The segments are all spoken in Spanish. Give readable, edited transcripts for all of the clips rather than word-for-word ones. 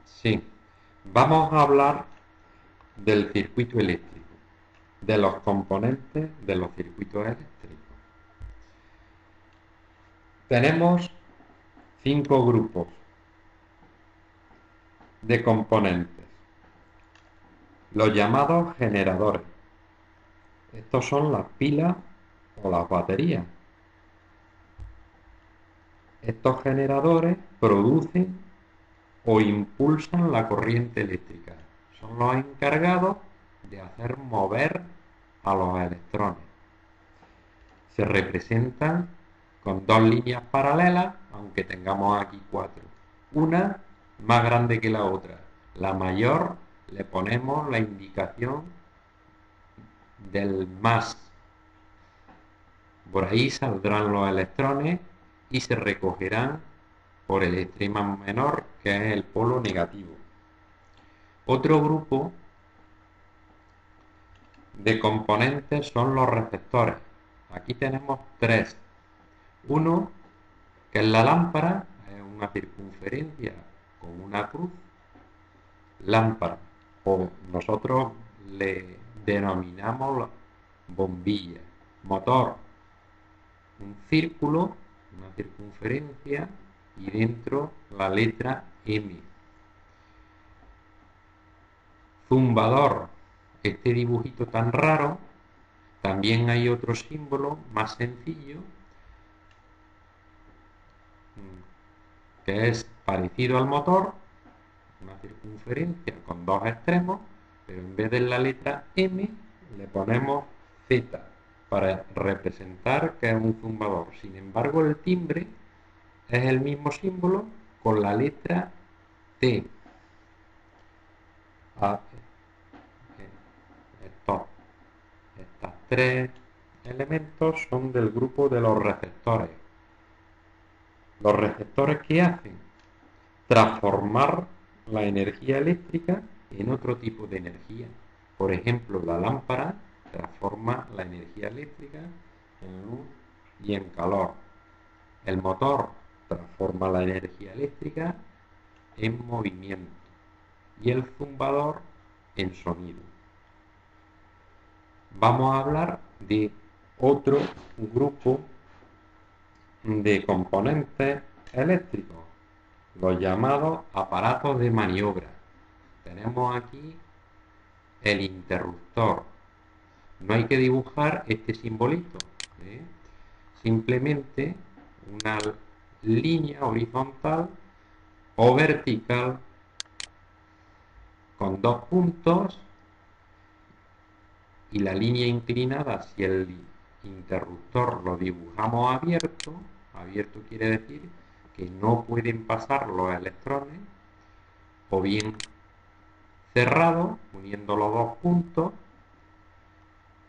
Sí, vamos a hablar del circuito eléctrico, de los componentes de los circuitos eléctricos. Tenemos 5 grupos de componentes, los llamados generadores. Estos son las pilas o las baterías. Estos generadores producen o impulsan la corriente eléctrica. Son los encargados de hacer mover a los electrones. Se representan con 2 líneas paralelas, aunque tengamos aquí 4. Una más grande que la otra. La mayor le ponemos la indicación del más. Por ahí saldrán los electrones y se recogerán por el extremo menor, que es el polo negativo. Otro grupo de componentes son los receptores. Aquí tenemos 3. Uno, que es la lámpara, es una circunferencia con una cruz. Lámpara, o nosotros le denominamos bombilla. Motor, un círculo, una circunferencia, y dentro la letra M. Zumbador, este dibujito tan raro. También hay otro símbolo más sencillo, que es parecido al motor, una circunferencia con 2 extremos, pero en vez de la letra M le ponemos Z para representar que es un zumbador. Sin embargo, el timbre es el mismo símbolo con la letra T. Estos 3 elementos son del grupo de los receptores. ¿Los receptores qué hacen? Transformar la energía eléctrica en otro tipo de energía. Por ejemplo, la lámpara transforma la energía eléctrica en luz y en calor. El motor transforma la energía eléctrica en movimiento y el zumbador en sonido. Vamos a hablar de otro grupo de componentes eléctricos, los llamados aparatos de maniobra. Tenemos aquí el interruptor. No hay que dibujar este simbolito, ¿eh? Simplemente una línea horizontal o vertical con 2 puntos, y la línea inclinada, si el interruptor lo dibujamos abierto, abierto quiere decir que no pueden pasar los electrones, o bien cerrado, uniendo los 2 puntos,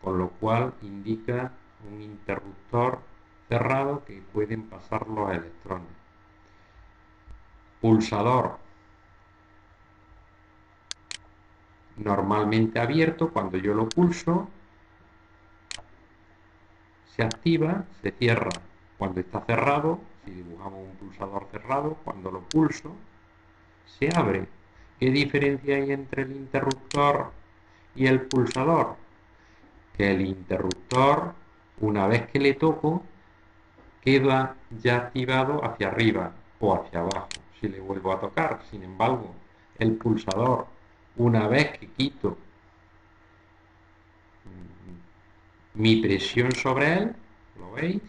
con lo cual indica un interruptor cerrado que pueden pasar los electrones. Pulsador, normalmente abierto. Cuando yo lo pulso, se activa, se cierra. Cuando está cerrado, si dibujamos un pulsador cerrado, cuando lo pulso, se abre. ¿Qué diferencia hay entre el interruptor y el pulsador? Que el interruptor, una vez que le toco, queda ya activado hacia arriba o hacia abajo si le vuelvo a tocar. Sin embargo, el pulsador, una vez que quito mi presión sobre él, ¿lo veis?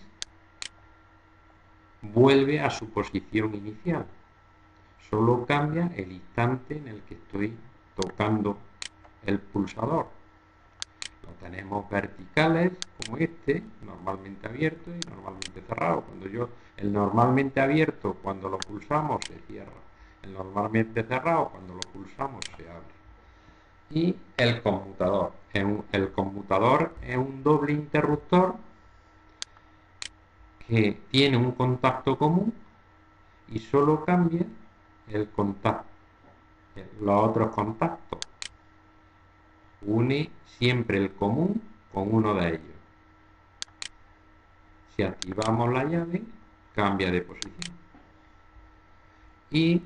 Vuelve a su posición inicial. Solo cambia el instante en el que estoy tocando el pulsador. Lo tenemos verticales, como este, normalmente abierto y normalmente cerrado. El normalmente abierto, cuando lo pulsamos, se cierra. El normalmente cerrado, cuando lo pulsamos, se abre. Y el conmutador. El conmutador es un doble interruptor que tiene un contacto común y solo cambia el contacto, los otros contactos. Une siempre el común con uno de ellos. Si activamos la llave, cambia de posición. Y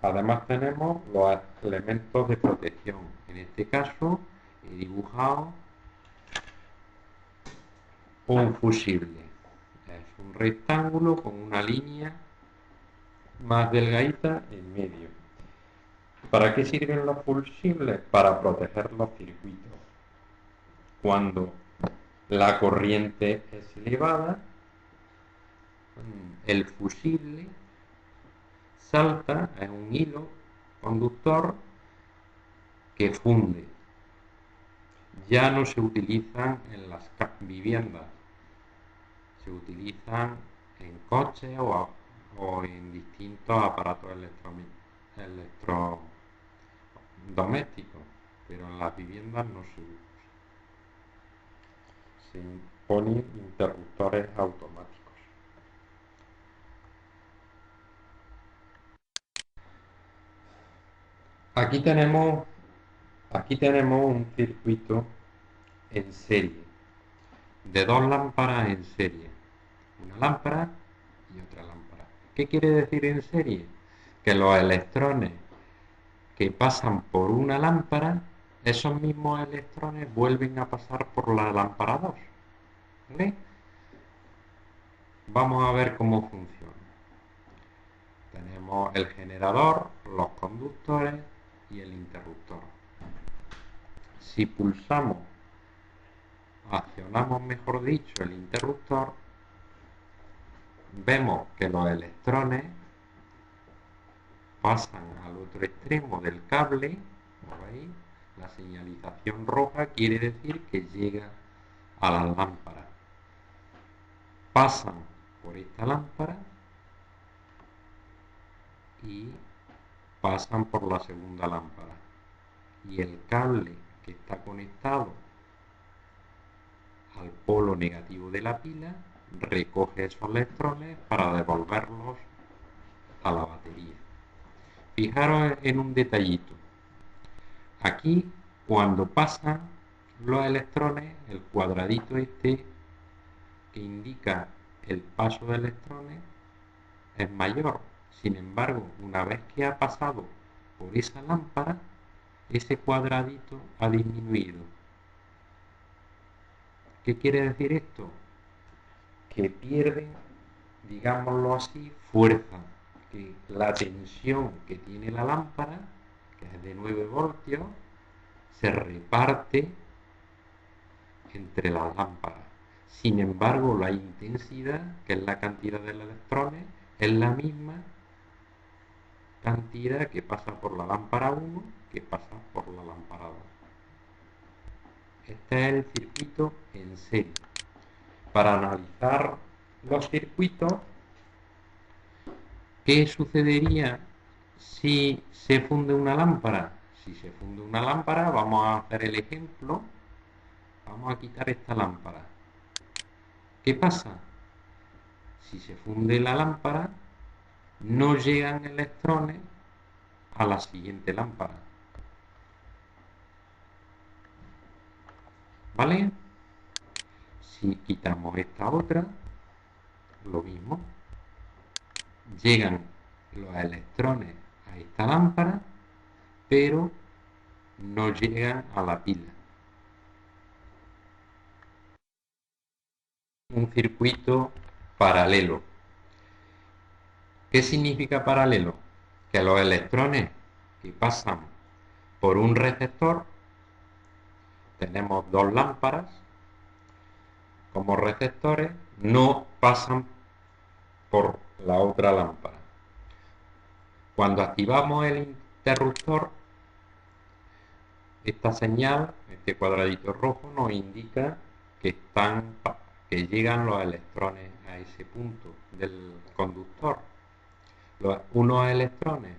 Además tenemos los elementos de protección. En este caso he dibujado un fusible. Es un rectángulo con una línea más delgadita en medio. ¿Para qué sirven los fusibles? Para proteger los circuitos. Cuando la corriente es elevada, el fusible salta en un hilo conductor que funde. Ya no se utilizan en las viviendas, se utilizan en coches o en distintos aparatos electrodomésticos, pero en las viviendas no se usa. Se ponen interruptores automáticos. Aquí tenemos un circuito en serie, de dos lámparas en serie, una lámpara y otra lámpara. ¿Qué quiere decir en serie? Que los electrones que pasan por una lámpara, esos mismos electrones vuelven a pasar por la lámpara 2. ¿Vale? Vamos a ver cómo funciona. Tenemos el generador, los conductores y el interruptor. Si pulsamos, accionamos mejor dicho el interruptor, vemos que los electrones pasan al otro extremo del cable. ¿Veis? La señalización roja quiere decir que llega a la lámpara. Pasan por esta lámpara y pasan por la segunda lámpara. Y el cable que está conectado al polo negativo de la pila recoge esos electrones para devolverlos a la batería. Fijaros en un detallito. Aquí, cuando pasan los electrones, el cuadradito este que indica el paso de electrones es mayor. Sin embargo, una vez que ha pasado por esa lámpara, ese cuadradito ha disminuido. ¿Qué quiere decir esto? Que pierden, digámoslo así, fuerza, que la tensión que tiene la lámpara, que es de 9 voltios, se reparte entre las lámparas. Sin embargo, la intensidad, que es la cantidad de electrones, es la misma cantidad que pasa por la lámpara 1 que pasa por la lámpara 2. Este es el circuito en serie. Para analizar los circuitos, ¿qué sucedería si se funde una lámpara? Si se funde una lámpara, vamos a hacer el ejemplo. Vamos a quitar esta lámpara. ¿Qué pasa? Si se funde la lámpara, no llegan electrones a la siguiente lámpara. ¿Vale? Si quitamos esta otra, lo mismo. Llegan los electrones a esta lámpara, pero no llegan a la pila. Un circuito paralelo. ¿Qué significa paralelo? Que los electrones que pasan por un receptor, tenemos dos lámparas como receptores, no pasan por la otra lámpara. Cuando activamos el interruptor, esta señal, este cuadradito rojo, nos indica que llegan los electrones a ese punto del conductor. Unos electrones,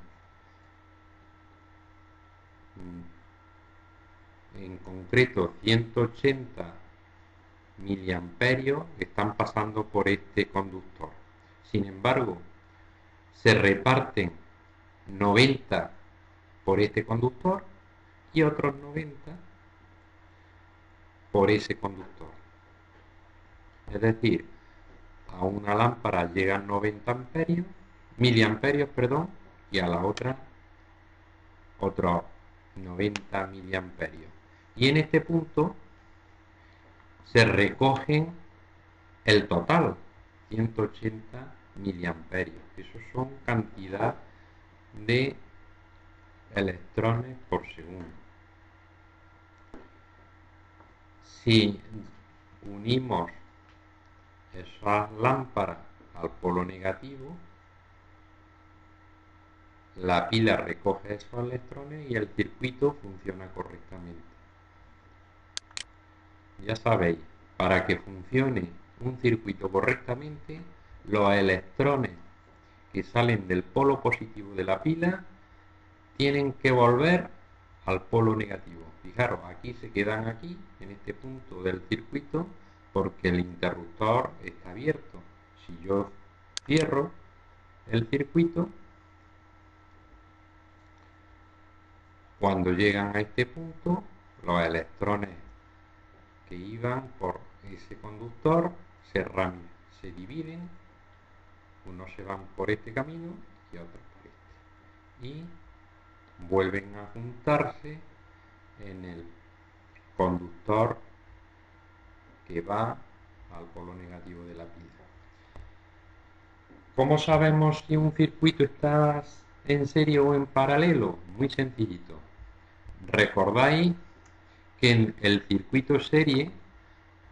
en concreto 180 miliamperios, están pasando por este conductor. Sin embargo, se reparten 90 por este conductor y otros 90 por ese conductor. Es decir, a una lámpara llegan 90 miliamperios, y a la otra otros 90 miliamperios. Y en este punto se recogen el total, 180 miliamperios. Eso son cantidad de electrones por segundo. Si unimos esas lámparas al polo negativo, la pila recoge esos electrones y el circuito funciona correctamente. Ya sabéis, para que funcione un circuito correctamente, los electrones que salen del polo positivo de la pila tienen que volver al polo negativo. Fijaros, aquí se quedan aquí, en este punto del circuito, porque el interruptor está abierto. Si yo cierro el circuito, cuando llegan a este punto, los electrones que iban por ese conductor se dividen, unos se van por este camino y otros por este, y vuelven a juntarse en el conductor que va al polo negativo de la pila. ¿Cómo sabemos si un circuito está en serie o en paralelo? Muy sencillito. Recordáis que en el circuito serie,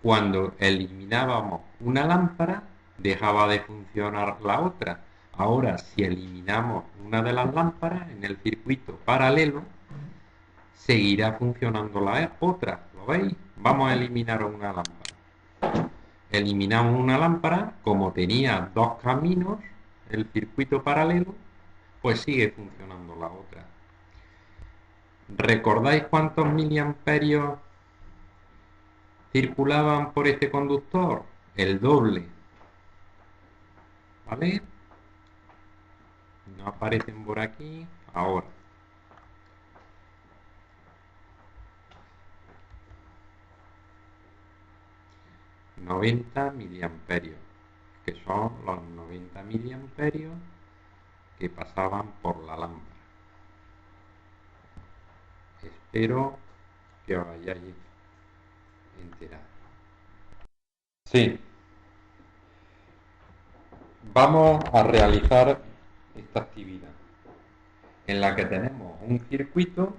cuando eliminábamos una lámpara, dejaba de funcionar la otra. Ahora, si eliminamos una de las lámparas en el circuito paralelo, seguirá funcionando la otra. ¿Lo veis? Vamos a eliminar una lámpara. Eliminamos una lámpara, como tenía dos caminos, el circuito paralelo, pues sigue funcionando la otra. ¿Recordáis cuántos miliamperios circulaban por este conductor? El doble. ¿Vale? No aparecen por aquí. Ahora. ...90 miliamperios, que son los 90 miliamperios que pasaban por la lámpara. Espero que os hayáis enterado. Sí. Vamos a realizar esta actividad en la que tenemos un circuito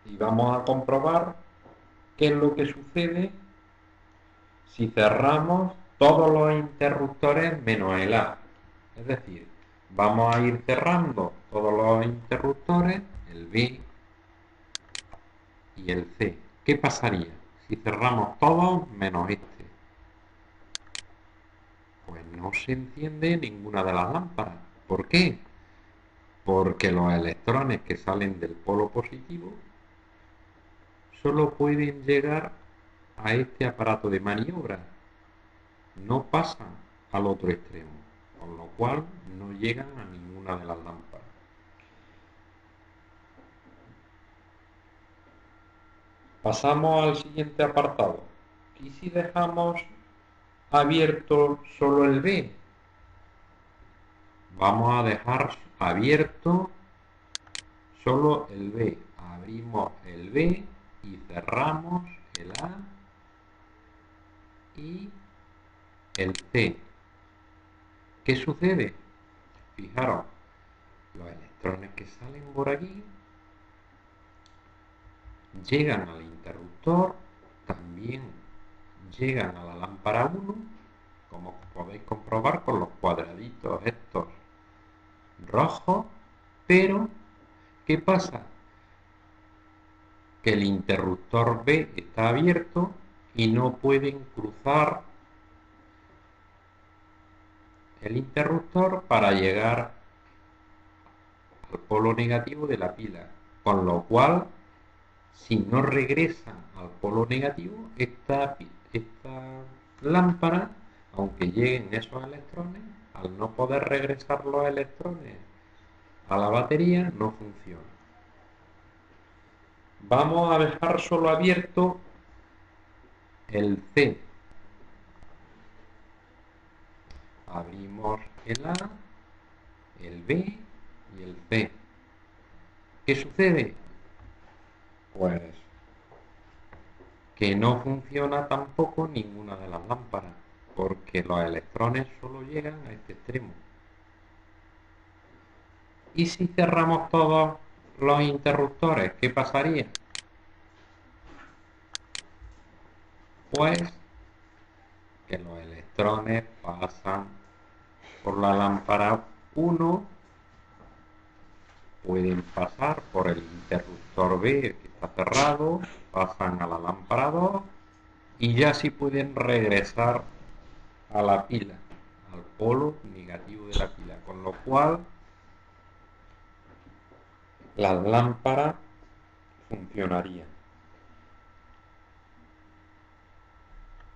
y vamos a comprobar qué es lo que sucede si cerramos todos los interruptores menos el A. Es decir, vamos a ir cerrando todos los interruptores, el B y el C. ¿Qué pasaría si cerramos todos menos este? Pues no se enciende ninguna de las lámparas. ¿Por qué? Porque los electrones que salen del polo positivo solo pueden llegar a este aparato de maniobra, no pasan al otro extremo, con lo cual no llegan a ninguna de las lámparas. Pasamos al siguiente apartado. ¿Y si dejamos abierto solo el B? Vamos a dejar abierto solo el B. Abrimos el B y cerramos el A y el C. ¿Qué sucede? Fijaros, los electrones que salen por aquí llegan al interruptor, también llegan a la lámpara 1, como podéis comprobar con los cuadraditos estos rojos, pero ¿qué pasa? Que el interruptor B está abierto y no pueden cruzar el interruptor para llegar al polo negativo de la pila, con lo cual si no regresan al polo negativo, esta lámpara, aunque lleguen esos electrones, al no poder regresar los electrones a la batería, no funciona. Vamos a dejar solo abierto el C. Abrimos el A, el B y el C. ¿Qué sucede? Pues que no funciona tampoco ninguna de las lámparas, porque los electrones solo llegan a este extremo. ¿Y si cerramos todos los interruptores, qué pasaría? Pues que los electrones pasan por la lámpara 1, pueden pasar por el interruptor B que está cerrado, pasan a la lámpara 2 y ya sí pueden regresar a la pila, al polo negativo de la pila, con lo cual las lámparas funcionarían.